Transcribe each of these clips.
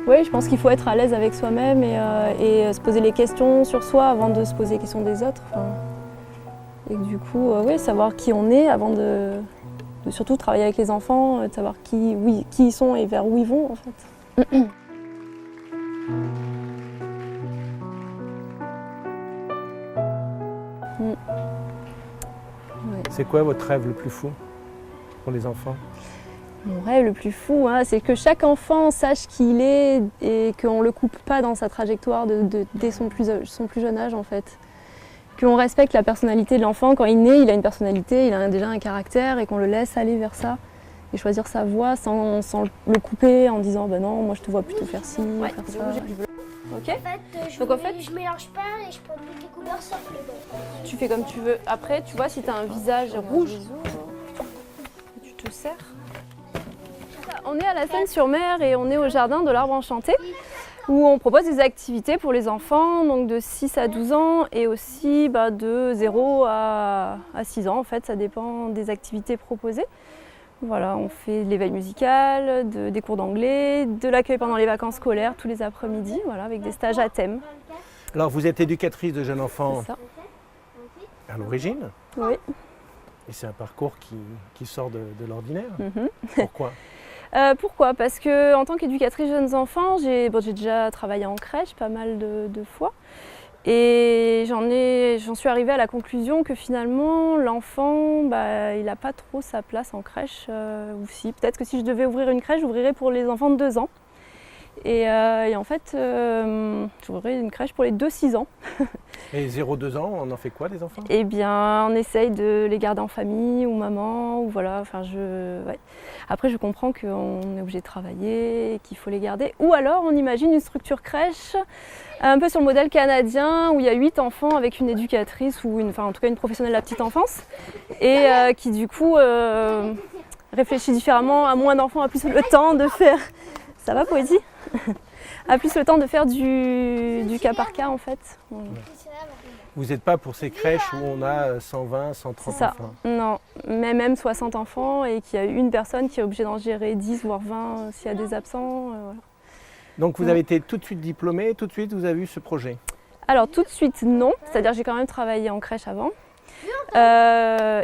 Oui, je pense qu'il faut être à l'aise avec soi-même et se poser les questions sur soi avant de se poser les questions des autres. Enfin, et que du coup, oui, savoir qui on est avant de surtout travailler avec les enfants, de savoir qui ils sont et vers où ils vont en fait. Ouais. C'est quoi votre rêve le plus fou pour les enfants? Mon rêve le plus fou, hein, c'est que chaque enfant sache qui il est et qu'on ne le coupe pas dans sa trajectoire dès son plus jeune âge en fait. Qu'on respecte la personnalité de l'enfant. Quand il naît, il a une personnalité, il a déjà un caractère et qu'on le laisse aller vers ça et choisir sa voie sans le couper en disant bah non, moi je te vois plutôt faire ci, faire ça. Ok. Donc en fait, je mélange pas et je prends toutes les couleurs sauf le blanc. Tu fais comme tu veux. Après, tu vois, si tu as un visage rouge, tu te sers. On est à la Seine-sur-Mer et on est au jardin de l'Arbre Enchanté où on propose des activités pour les enfants donc de 6 à 12 ans et aussi de 0 à 6 ans en fait, ça dépend des activités proposées. Voilà, on fait de l'éveil musical, des cours d'anglais, de l'accueil pendant les vacances scolaires tous les après-midi, voilà, avec des stages à thème. Alors vous êtes éducatrice de jeunes enfants C'est ça. à l'origine? Oui. Et c'est un parcours qui sort de l'ordinaire. Pourquoi? Parce que en tant qu'éducatrice jeunes enfants, j'ai déjà travaillé en crèche pas mal de fois. Et j'en suis arrivée à la conclusion que finalement l'enfant, il n'a pas trop sa place en crèche. Ou si, peut-être que si je devais ouvrir une crèche, j'ouvrirais pour les enfants de 2 ans. Et en fait, j'ouvrirais une crèche pour les 2-6 ans. Et 0-2 ans, on en fait quoi des enfants? Eh bien, on essaye de les garder en famille ou maman, ou voilà. Enfin, ouais. Après, je comprends qu'on est obligé de travailler et qu'il faut les garder. Ou alors, on imagine une structure crèche, un peu sur le modèle canadien, où il y a 8 enfants avec une éducatrice ou en tout cas une professionnelle de la petite enfance, et qui du coup réfléchit différemment, à moins d'enfants, a plus le temps de faire. Ça va, Poésie? A plus le temps de faire du cas par cas en fait. Voilà. Vous n'êtes pas pour ces crèches où on a 120, 130 C'est ça. enfants? Non, mais même 60 enfants et qu'il y a une personne qui est obligée d'en gérer 10 voire 20 s'il y a des absents. Voilà. Donc vous avez été tout de suite diplômée, tout de suite vous avez eu ce projet? Alors tout de suite non, c'est-à-dire j'ai quand même travaillé en crèche avant.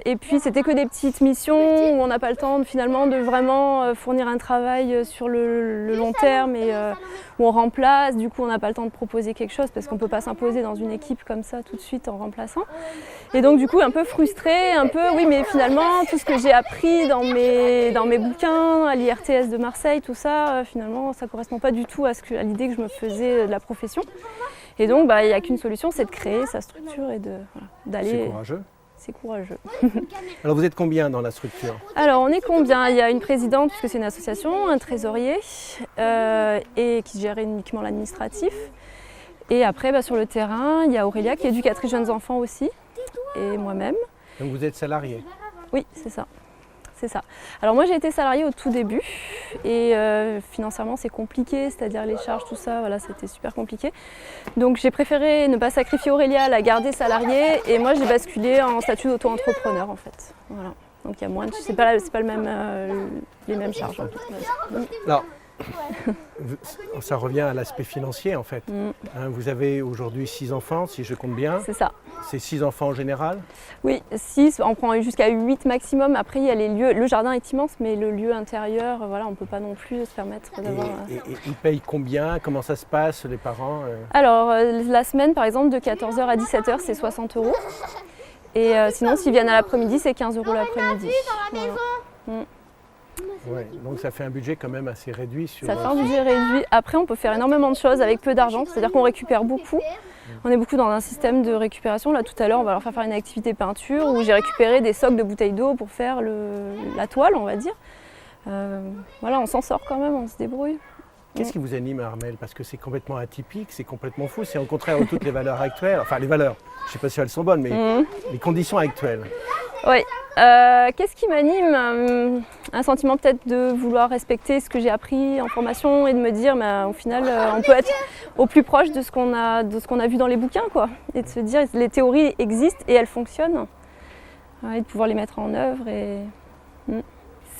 Et puis c'était que des petites missions où on n'a pas le temps finalement de vraiment fournir un travail sur le long terme et où on remplace, du coup on n'a pas le temps de proposer quelque chose parce qu'on ne peut pas s'imposer dans une équipe comme ça tout de suite en remplaçant. Et donc du coup un peu frustrée, un peu oui mais finalement tout ce que j'ai appris dans mes bouquins, à l'IRTS de Marseille, tout ça, finalement ça ne correspond pas du tout à l'idée que je me faisais de la profession. Et donc il n'y a qu'une solution, c'est de créer sa structure et d'aller. C'est courageux. C'est courageux. Alors vous êtes combien dans la structure? Alors on est combien? Il y a une présidente puisque c'est une association, un trésorier et qui gère uniquement l'administratif. Et après sur le terrain, il y a Aurélia qui est éducatrice jeunes enfants aussi et moi-même. Donc vous êtes salariée? Oui, c'est ça. C'est ça. Alors moi j'ai été salariée au tout début et financièrement c'est compliqué, c'est-à-dire les charges, tout ça, voilà, c'était super compliqué. Donc j'ai préféré ne pas sacrifier Aurélia, la garder salariée et moi j'ai basculé en statut d'auto-entrepreneur en fait. Voilà. Donc il y a moins, c'est pas le même, les mêmes charges. En fait. Alors, ça revient à l'aspect financier en fait. Vous avez aujourd'hui 6 enfants, si je compte bien. C'est ça. C'est 6 enfants en général? Oui, 6, on prend jusqu'à 8 maximum. Après, il y a les lieux, le jardin est immense, mais le lieu intérieur, voilà, on ne peut pas non plus se permettre d'avoir... Et ils payent combien? Comment ça se passe, les parents? Alors, la semaine, par exemple, de 14h à 17h, c'est 60 €. Et sinon, s'ils viennent à l'après-midi, c'est 15 € l'après-midi. Voilà. Ouais, donc ça fait un budget quand même assez réduit. Ça fait un budget réduit. Après, on peut faire énormément de choses avec peu d'argent, c'est-à-dire qu'on récupère beaucoup. On est beaucoup dans un système de récupération. Là, tout à l'heure, on va leur faire une activité peinture où j'ai récupéré des socs de bouteilles d'eau pour faire la toile, on va dire. Voilà, on s'en sort quand même, on se débrouille. Qu'est-ce qui vous anime, Armelle? Parce que c'est complètement atypique, c'est complètement fou, c'est au contraire de toutes les valeurs actuelles. Enfin, les valeurs, je ne sais pas si elles sont bonnes, mais les conditions actuelles. Oui. Qu'est-ce qui m'anime? Un sentiment peut-être de vouloir respecter ce que j'ai appris en formation et de me dire, au final, on peut être au plus proche de ce qu'on a vu dans les bouquins, quoi. Et de se dire, les théories existent et elles fonctionnent. Et de pouvoir les mettre en œuvre.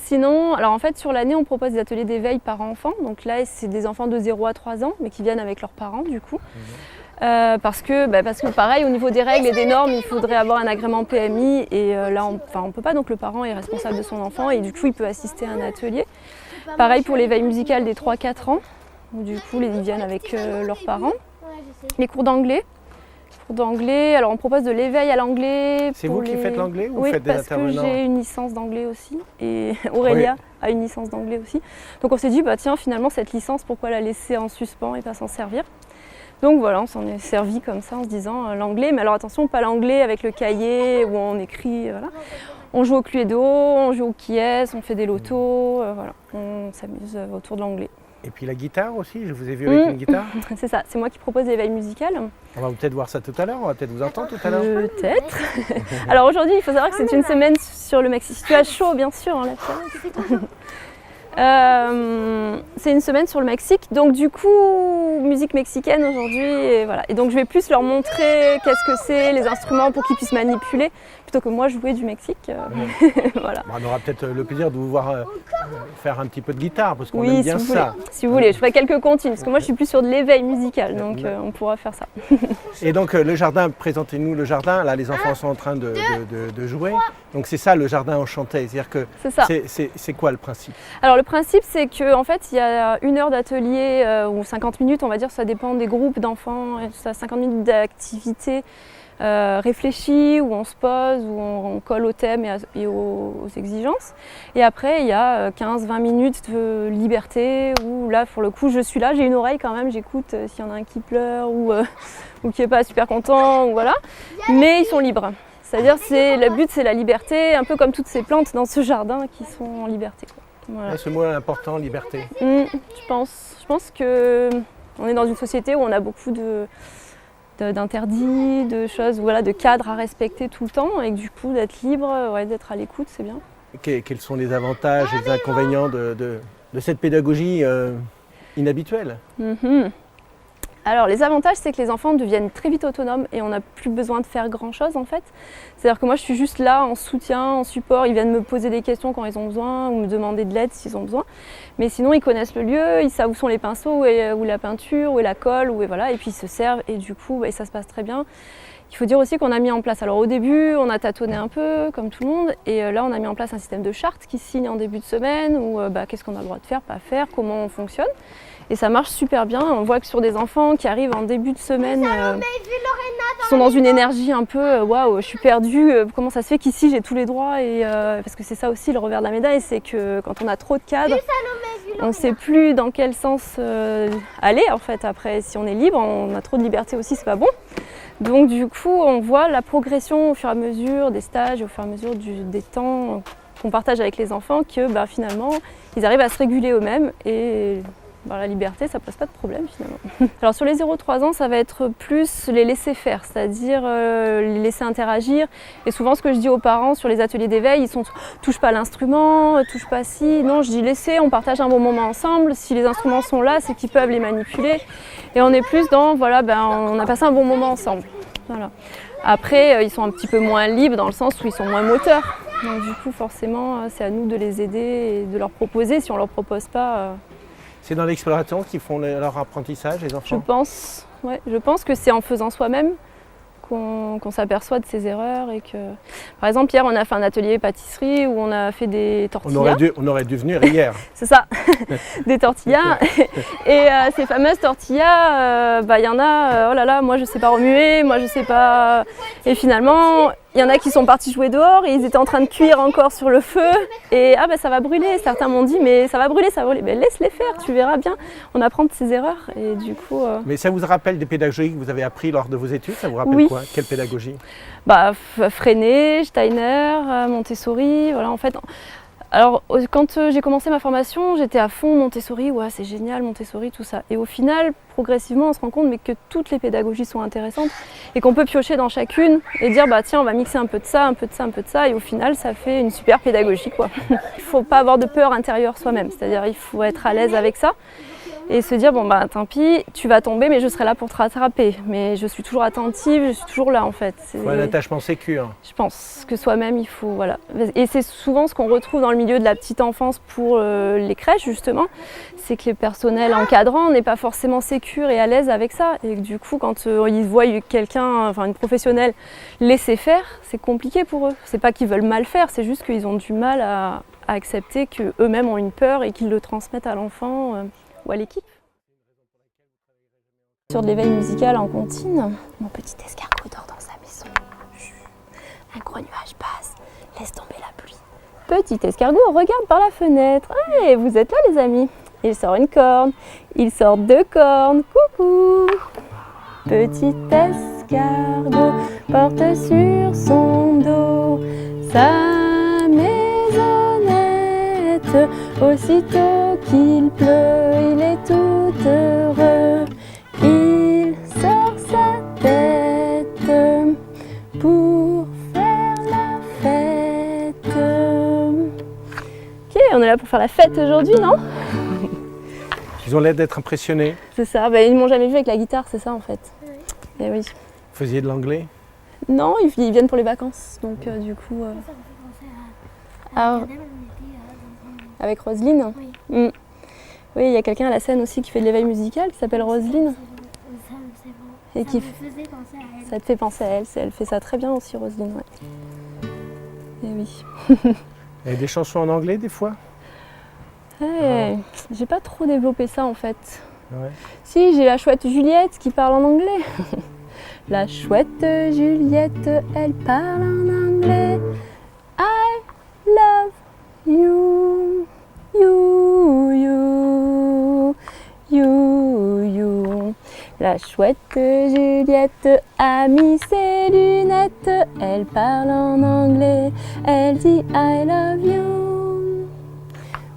Sinon, alors en fait sur l'année on propose des ateliers d'éveil par enfant. Donc là c'est des enfants de 0 à 3 ans mais qui viennent avec leurs parents du coup. Parce que pareil au niveau des règles et des normes il faudrait avoir un agrément PMI et là on peut pas, donc le parent est responsable de son enfant et du coup il peut assister à un atelier. Pareil pour l'éveil musical des 3-4 ans, où du coup ils viennent avec leurs parents. Les cours d'anglais. Alors on propose de l'éveil à l'anglais. C'est vous qui faites l'anglais ou oui, vous faites des intervenants? Oui, parce que j'ai une licence d'anglais aussi et Aurélia a une licence d'anglais aussi. Donc on s'est dit, bah tiens, finalement cette licence, pourquoi la laisser en suspens et pas s'en servir? Donc voilà, on s'en est servi comme ça en se disant l'anglais, mais alors attention, pas l'anglais avec le cahier où on écrit, voilà. On joue au Cluedo, on joue au qui est, on fait des lotos, voilà, on s'amuse autour de l'anglais. Et puis la guitare aussi, je vous ai vu avec une guitare. C'est ça, c'est moi qui propose l'éveil musical. On va peut-être voir ça tout à l'heure, on va peut-être vous entendre tout à l'heure. Peut-être. Alors aujourd'hui, il faut savoir que c'est une semaine sur le Mexique. Si tu as chaud, bien sûr, hein, c'est une semaine sur le Mexique, donc du coup, musique mexicaine aujourd'hui, et voilà. Et donc je vais plus leur montrer qu'est-ce que c'est, les instruments pour qu'ils puissent manipuler, plutôt que moi jouer du Mexique. Voilà. Bon, on aura peut-être le plaisir de vous voir faire un petit peu de guitare, parce qu'on oui, aime bien si ça. Si vous voulez, je ferai quelques comptines, parce que moi je suis plus sur de l'éveil musical, donc on pourra faire ça. Et donc le jardin, présentez-nous le jardin, là les enfants sont en train de jouer, donc c'est ça le jardin enchanté, c'est-à-dire que c'est quoi le principe? Alors le principe c'est qu'en fait il y a 1 heure d'atelier ou 50 minutes, on va dire, ça dépend des groupes d'enfants, ça 50 minutes d'activité réfléchie où on se pose, où on colle au thème et aux exigences. Et après il y a 15-20 minutes de liberté où là pour le coup je suis là, j'ai une oreille quand même, j'écoute s'il y en a un qui pleure ou qui n'est pas super content, ou voilà. Mais ils sont libres. C'est-à-dire le but c'est la liberté, un peu comme toutes ces plantes dans ce jardin qui sont en liberté, quoi. Voilà. Ce mot est important, liberté. Je pense qu'on est dans une société où on a beaucoup d'interdits, de choses, voilà, de cadres à respecter tout le temps et que du coup d'être libre, d'être à l'écoute, c'est bien. Quels sont les avantages et les inconvénients de cette pédagogie inhabituelle? Alors les avantages c'est que les enfants deviennent très vite autonomes et on n'a plus besoin de faire grand chose en fait. C'est-à-dire que moi je suis juste là en soutien, en support, ils viennent me poser des questions quand ils ont besoin ou me demander de l'aide s'ils ont besoin. Mais sinon ils connaissent le lieu, ils savent où sont les pinceaux, où la peinture, où est la colle, et voilà, et puis ils se servent et du coup ça se passe très bien. Il faut dire aussi qu'on a mis en place, alors au début on a tâtonné un peu comme tout le monde et là on a mis en place un système de charte qui signe en début de semaine où qu'est-ce qu'on a le droit de faire, pas faire, comment on fonctionne. Et ça marche super bien. On voit que sur des enfants qui arrivent en début de semaine, qui sont dans une énergie un peu waouh, je suis perdue, comment ça se fait qu'ici j'ai tous les droits parce que c'est ça aussi le revers de la médaille, c'est que quand on a trop de cadres, on ne sait plus dans quel sens aller en fait. Après, si on est libre, on a trop de liberté aussi, c'est pas bon. Donc du coup, on voit la progression au fur et à mesure des stages, au fur et à mesure des temps qu'on partage avec les enfants, que finalement, ils arrivent à se réguler eux-mêmes et la liberté, ça pose pas de problème finalement. Alors sur les 0-3 ans, ça va être plus les laisser faire, c'est-à-dire les laisser interagir. Et souvent ce que je dis aux parents sur les ateliers d'éveil, ils sont touche pas à l'instrument, touche pas ci. Non, je dis laissez, on partage un bon moment ensemble. Si les instruments sont là, c'est qu'ils peuvent les manipuler. Et on est plus dans, voilà, on a passé un bon moment ensemble. Voilà. Après, ils sont un petit peu moins libres dans le sens où ils sont moins moteurs. Donc du coup, forcément, c'est à nous de les aider et de leur proposer. Si on leur propose pas... C'est dans l'exploration qu'ils font leur apprentissage, les enfants? Je pense que c'est en faisant soi-même qu'on s'aperçoit de ses erreurs et que... Par exemple, hier, on a fait un atelier pâtisserie où on a fait des tortillas. On aurait dû venir hier. C'est ça, des tortillas. Et ces fameuses tortillas, il y en a, oh là là, moi je sais pas remuer, moi je sais pas... Et finalement, il y en a qui sont partis jouer dehors et ils étaient en train de cuire encore sur le feu. Et ça va brûler. Certains m'ont dit, mais ça va brûler, ça va brûler. Mais laisse-les faire, tu verras bien. On apprend de ses erreurs et du coup... Mais ça vous rappelle des pédagogies que vous avez appris lors de vos études? Ça vous rappelle quoi? Quelle pédagogie? Freinet, Steiner, Montessori, voilà en fait. Alors quand j'ai commencé ma formation, j'étais à fond Montessori, ouais c'est génial Montessori, tout ça. Et au final, progressivement, on se rend compte que toutes les pédagogies sont intéressantes et qu'on peut piocher dans chacune et dire tiens on va mixer un peu de ça, un peu de ça, un peu de ça et au final ça fait une super pédagogie quoi. Il ne faut pas avoir de peur intérieure soi-même, c'est-à-dire il faut être à l'aise avec ça. Et se dire, bon bah tant pis, tu vas tomber, mais je serai là pour te rattraper. Mais je suis toujours attentive, je suis toujours là en fait. Il faut un attachement sécure. Je pense que soi-même, il faut, voilà. Et c'est souvent ce qu'on retrouve dans le milieu de la petite enfance pour les crèches justement, c'est que les personnels encadrants n'est pas forcément sécure et à l'aise avec ça. Et que, du coup, quand ils voient quelqu'un, enfin une professionnelle, laisser faire, c'est compliqué pour eux. C'est pas qu'ils veulent mal faire, c'est juste qu'ils ont du mal à accepter qu'eux-mêmes ont une peur et qu'ils le transmettent à l'enfant ou à l'équipe. Sur de l'éveil musical en comptine, mon petit escargot dort dans sa maison. Un gros nuage passe, laisse tomber la pluie. Petit escargot regarde par la fenêtre. Hey, vous êtes là les amis? Il sort une corne, il sort 2 cornes. Coucou! Petit escargot porte sur son dos sa maisonnette. Aussitôt qu'il pleut, il est tout heureux. Il sort sa tête pour faire la fête. Ok, on est là pour faire la fête aujourd'hui, non? Ils ont l'air d'être impressionnés. C'est ça, bah, ils m'ont jamais vu avec la guitare, c'est ça en fait. Et oui. Vous faisiez de l'anglais? Non, ils viennent pour les vacances, donc du coup... Ça me fait penser à Gardel, on était avec Roselyne? Oui. Mm. Oui, il y a quelqu'un à la scène aussi qui fait de l'éveil musical, qui s'appelle Roselyne. C'est bon. Et Ça qui me faisait penser à elle. Ça te fait penser à elle, elle fait ça très bien aussi, Roselyne. Ouais. Et oui. Il y a des chansons en anglais des fois? Ouais, j'ai pas trop développé ça en fait. Ouais. Si, j'ai la chouette Juliette qui parle en anglais. La chouette Juliette, elle parle en anglais. I love you, you, you, you, you. La chouette Juliette a mis ses lunettes. Elle parle en anglais. Elle dit I love you.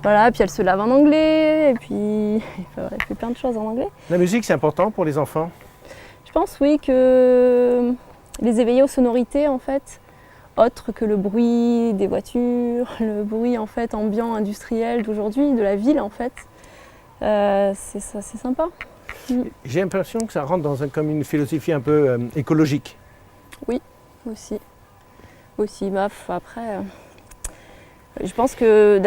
Voilà, puis elle se lave en anglais. Et puis elle fait plein de choses en anglais. La musique, c'est important pour les enfants? Je pense oui que les éveiller aux sonorités en fait, autres que le bruit des voitures, le bruit en fait ambiant industriel d'aujourd'hui, de la ville en fait, c'est sympa. J'ai l'impression que ça rentre dans comme une philosophie un peu écologique. Oui, aussi. Bah, après, je pense que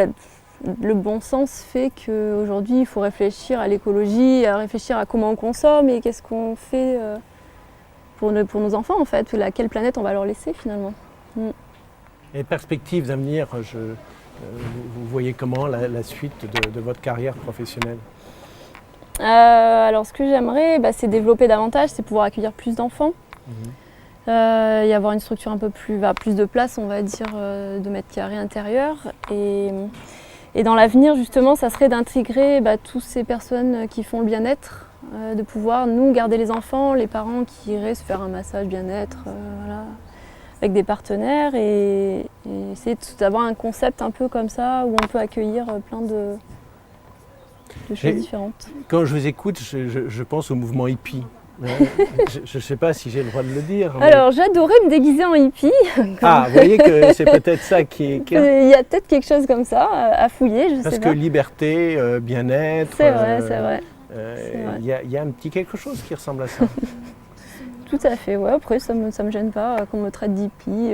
le bon sens fait qu'aujourd'hui il faut réfléchir à l'écologie, à réfléchir à comment on consomme et qu'est-ce qu'on fait pour nos enfants en fait, quelle planète on va leur laisser finalement. Et perspectives d'avenir, vous voyez comment la suite de votre carrière professionnelle? Alors ce que j'aimerais, c'est développer davantage, c'est pouvoir accueillir plus d'enfants. Y avoir une structure un peu plus de place, on va dire, de mètres carrés intérieurs. Et dans l'avenir, justement, ça serait d'intégrer toutes ces personnes qui font le bien-être, de pouvoir, nous, garder les enfants, les parents qui iraient se faire un massage bien-être, voilà, avec des partenaires et essayer d'avoir un concept un peu comme ça où on peut accueillir plein de choses différentes. Quand je vous écoute, je pense au mouvement hippie. Je ne sais pas si j'ai le droit de le dire. Mais... Alors, j'adorais me déguiser en hippie. Ah, vous voyez que c'est peut-être ça qui est... Il y a peut-être quelque chose comme ça à fouiller, je sais pas. Parce que liberté, bien-être... C'est vrai, c'est vrai. Il y a un petit quelque chose qui ressemble à ça. Tout à fait, ouais. Après, ça me gêne pas qu'on me traite d'hippie.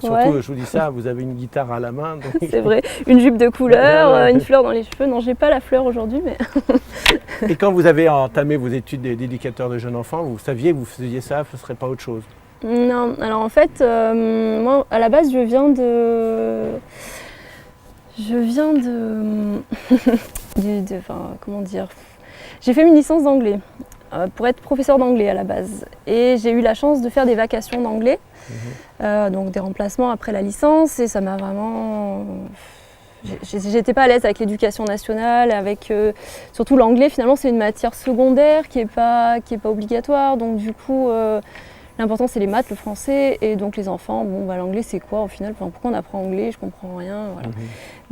Surtout, ouais. Je vous dis ça, vous avez une guitare à la main. Donc... C'est vrai, une jupe de couleur, une fleur dans les cheveux. Non, j'ai pas la fleur aujourd'hui, mais... Et quand vous avez entamé vos études d'éducateur de jeunes enfants, vous saviez que vous faisiez ça, ce ne serait pas autre chose? Non, alors en fait, moi, à la base, je viens de... comment dire? J'ai fait une licence d'anglais. Pour être professeur d'anglais à la base. Et j'ai eu la chance de faire des vacations d'anglais, donc des remplacements après la licence, et ça m'a vraiment... J'étais pas à l'aise avec l'éducation nationale, avec surtout l'anglais. Finalement, c'est une matière secondaire qui est pas obligatoire, donc du coup, l'important c'est les maths, le français, et donc les enfants, l'anglais c'est quoi au final? Pourquoi on apprend anglais? Je comprends rien. Voilà.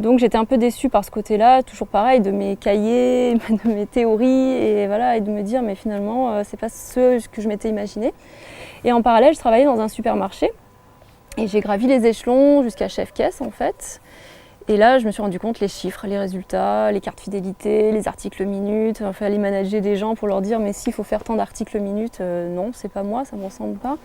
Donc j'étais un peu déçue par ce côté-là, toujours pareil, de mes cahiers, de mes théories, et voilà, et de me dire mais finalement c'est pas ce que je m'étais imaginé. Et en parallèle, je travaillais dans un supermarché et j'ai gravi les échelons jusqu'à chef caisse en fait. Et là, je me suis rendu compte, les chiffres, les résultats, les cartes fidélité, les articles minutes, il fallait manager des gens pour leur dire mais s'il faut faire tant d'articles minutes, non, c'est pas moi, ça ne me ressemble pas.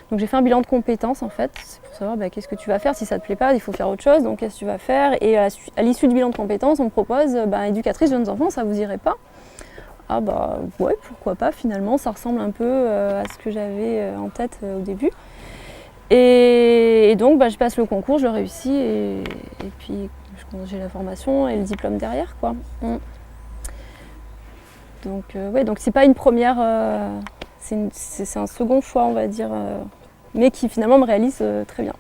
Donc j'ai fait un bilan de compétences en fait, c'est pour savoir qu'est-ce que tu vas faire, si ça ne te plaît pas, il faut faire autre chose, donc qu'est-ce que tu vas faire. Et à l'issue du bilan de compétences, on me propose éducatrice jeunes enfants, ça vous irait pas? Ah bah ouais, pourquoi pas finalement, ça ressemble un peu à ce que j'avais en tête au début. Et donc je passe le concours, je le réussis et puis j'ai la formation et le diplôme derrière quoi. Donc donc c'est pas une première, c'est un second choix on va dire, mais qui finalement me réalise très bien.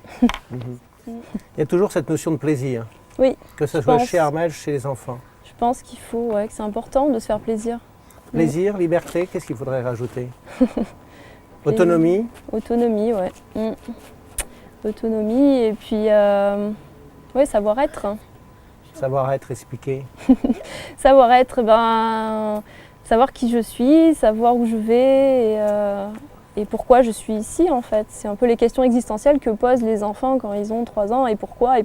Il y a toujours cette notion de plaisir, Oui. que ce soit chez Armelle, chez les enfants. Je pense qu'il faut, que c'est important de se faire plaisir. Plaisir, liberté, qu'est-ce qu'il faudrait rajouter? Autonomie? Autonomie, ouais. Autonomie et puis savoir-être. Savoir-être, expliquer. Savoir-être, savoir qui je suis, savoir où je vais et pourquoi je suis ici en fait. C'est un peu les questions existentielles que posent les enfants quand ils ont 3 ans. Et pourquoi? Et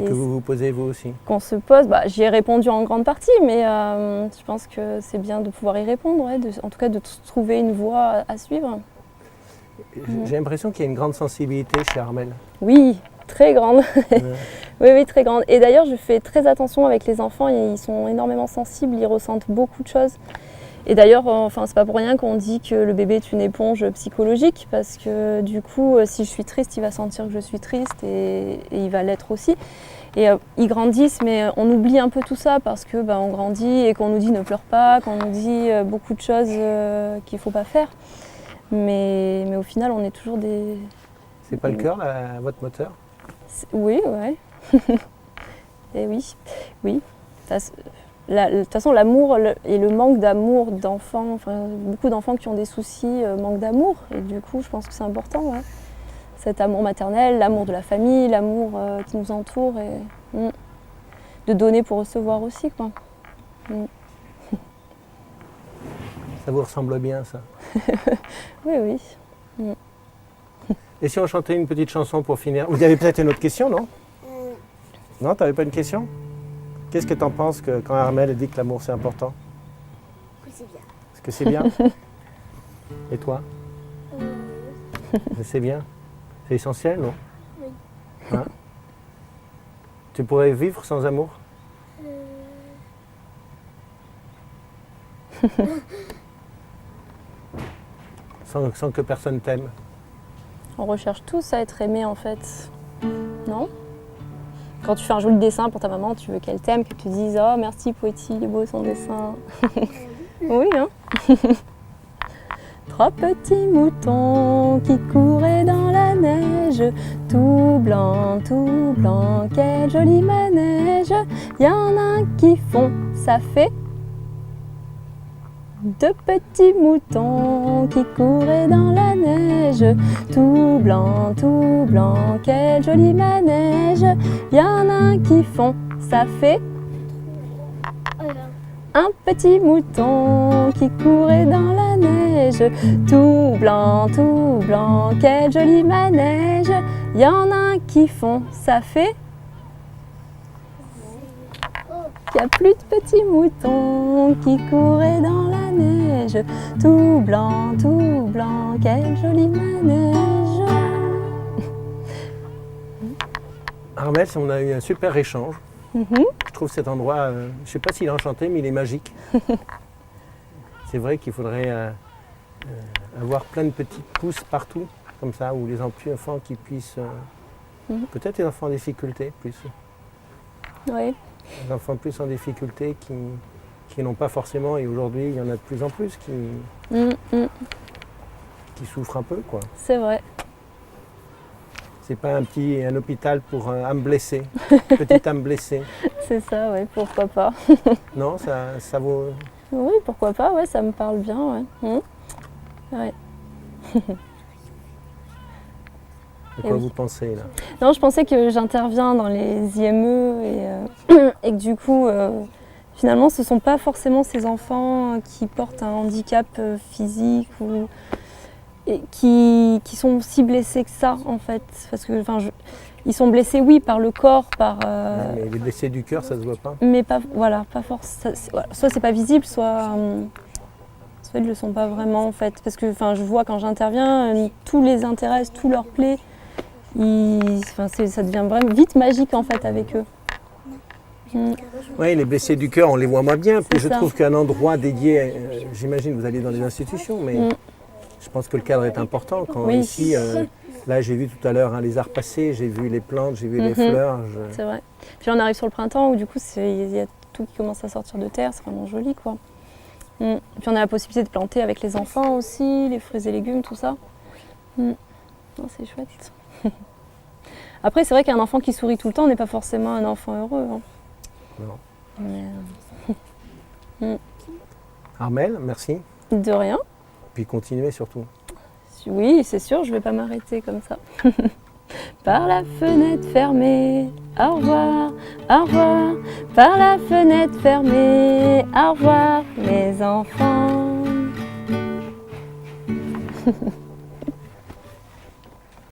que vous vous posez vous aussi? Qu'on se pose, j'y ai répondu en grande partie, mais je pense que c'est bien de pouvoir y répondre, en tout cas de trouver une voie à suivre. J'ai l'impression qu'il y a une grande sensibilité chez Armelle. Oui, très grande. Ouais. Oui, très grande. Et d'ailleurs, je fais très attention avec les enfants, ils sont énormément sensibles, ils ressentent beaucoup de choses. Et d'ailleurs, c'est pas pour rien qu'on dit que le bébé est une éponge psychologique, parce que du coup, si je suis triste, il va sentir que je suis triste et il va l'être aussi. Et ils grandissent, mais on oublie un peu tout ça parce que on grandit et qu'on nous dit ne pleure pas, qu'on nous dit beaucoup de choses qu'il ne faut pas faire. Mais au final, on est toujours des... C'est pas le cœur, votre moteur? Oui, ouais. Et oui. De toute façon, l'amour et le manque d'amour d'enfants, beaucoup d'enfants qui ont des soucis manquent d'amour. Et du coup, je pense que c'est important, ouais. Cet amour maternel, l'amour de la famille, l'amour qui nous entoure. Et de donner pour recevoir aussi, quoi. Ça vous ressemble bien, ça? Oui. Et si on chantait une petite chanson pour finir? Vous avez peut-être une autre question, non? Non, tu n'avais pas une question? Qu'est-ce que tu en penses quand Armelle dit que l'amour c'est important? Oui, c'est bien. Est-ce que c'est bien? Et toi? C'est bien? C'est essentiel, non? Oui. Hein? Tu pourrais vivre sans amour? Sans que personne t'aime? On recherche tous à être aimé, en fait. Non? Quand tu fais un joli dessin pour ta maman, tu veux qu'elle t'aime, qu'elle te dise « Oh, merci Poëti, il est beau son dessin. » Oui, hein? 3 petits moutons qui couraient dans la neige, tout blanc, quel joli manège. Il y en a un qui font, ça fait 2 petits moutons qui couraient dans la neige, tout blanc, quel joli manège. Il y en a un qui font, ça fait un petit mouton qui courait dans la neige, tout blanc, quel joli manège. Il y en a un qui font, ça fait qu'il n'y a plus de petits moutons qui couraient dans la neige, tout blanc, quel joli manège. Armelle, on a eu un super échange. Je trouve cet endroit, je ne sais pas s'il est enchanté, mais il est magique. C'est vrai qu'il faudrait avoir plein de petites pousses partout, comme ça, où les enfants qui puissent, peut-être les enfants en difficulté, plus. Oui. Les enfants plus en difficulté qui n'ont pas forcément, et aujourd'hui il y en a de plus en plus qui souffrent un peu, quoi. C'est vrai. C'est pas un hôpital pour âme blessée, petite âme blessée. C'est ça, oui, pourquoi pas. Non, ça vaut... Oui, pourquoi pas, ouais, ça me parle bien, ouais. Ouais. De quoi vous pensez, là? Non, je pensais que j'interviens dans les IME et que du coup, finalement, ce ne sont pas forcément ces enfants qui portent un handicap physique et qui sont si blessés que ça en fait. Parce que, ils sont blessés, oui, par le corps, par. Mais les blessés du cœur, ça se voit pas. Mais pas, voilà, pas forcément. Voilà. Soit c'est pas visible, soit ils le sont pas vraiment en fait. Parce que, je vois quand j'interviens, tout les intéresse, tout leur plaît. Ça devient vraiment vite magique en fait avec eux. Oui, les blessés du cœur, on les voit moins bien. Puis je ça. trouve qu'un endroit dédié, j'imagine vous allez dans des institutions, mais je pense que le cadre est important. Quand Oui. ici, là j'ai vu tout à l'heure les arts passés, j'ai vu les plantes, j'ai vu les fleurs. C'est vrai. Puis on arrive sur le printemps où du coup il y a tout qui commence à sortir de terre, c'est vraiment joli quoi. Puis on a la possibilité de planter avec les enfants aussi, les fruits et légumes, tout ça. Non, c'est chouette. Après c'est vrai qu'un enfant qui sourit tout le temps n'est pas forcément un enfant heureux. Hein. Non. Mais, Armelle, merci. de rien. Puis continuez surtout. Oui, c'est sûr, je vais pas m'arrêter comme ça. Par la fenêtre fermée, au revoir, au revoir. Par la fenêtre fermée, au revoir, mes enfants.